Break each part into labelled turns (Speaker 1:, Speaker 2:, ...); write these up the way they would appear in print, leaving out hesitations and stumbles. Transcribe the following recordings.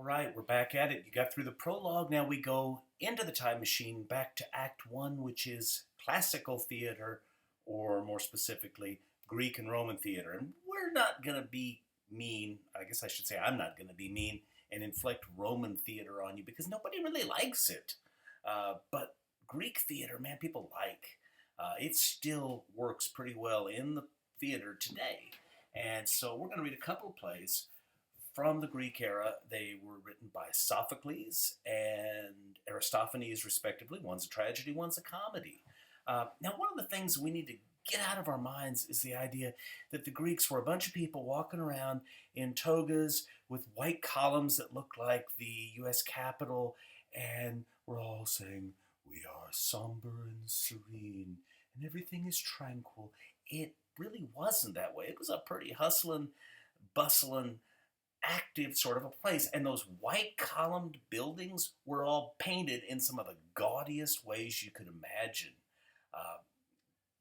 Speaker 1: All right, we're back at it. You got through the prologue. Now we go into the time machine back to Act One, which is classical theater, or more specifically, Greek and Roman theater. And we're not going to be mean. I guess I should say I'm not going to be mean and inflict Roman theater on you because nobody really likes it. But Greek theater, man, people like. It still works pretty well in the theater today. And so we're going to read a couple of plays from the Greek era. They were written by Sophocles and Aristophanes, respectively. One's a tragedy, one's a comedy. Now, one of the things we need to get out of our minds is the idea that the Greeks were a bunch of people walking around in togas with white columns that looked like the U.S. Capitol, and we're all saying, "We are somber and serene, and everything is tranquil." It really wasn't that way. It was a pretty hustling, bustling, active sort of a place. And those white columned buildings were all painted in some of the gaudiest ways you could imagine. Uh,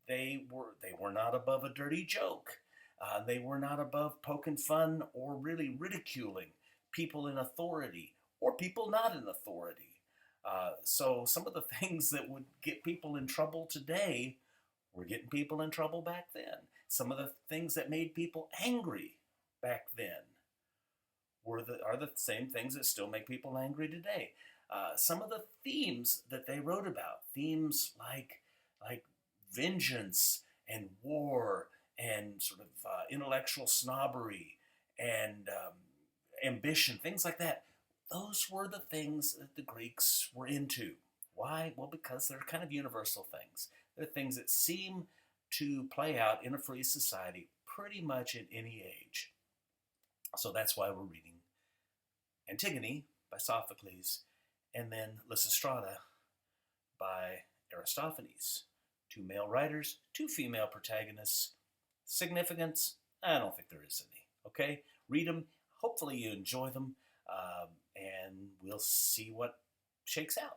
Speaker 1: they were not above a dirty joke. They were not above poking fun or really ridiculing people in authority or people not in authority. So some of the things that would get people in trouble today were getting people in trouble back then. Some of the things that made people angry back then are the same things that still make people angry today. Some of the themes that they wrote about, themes like vengeance and war and sort of intellectual snobbery and ambition, things like that. Those were the things that the Greeks were into. Why? Well, because they're kind of universal things. They're things that seem to play out in a free society pretty much in any age. So that's why we're reading Antigone by Sophocles and then Lysistrata by Aristophanes. Two male writers, two female protagonists. Significance? I don't think there is any. Okay? Read them. Hopefully you enjoy them, and we'll see what shakes out.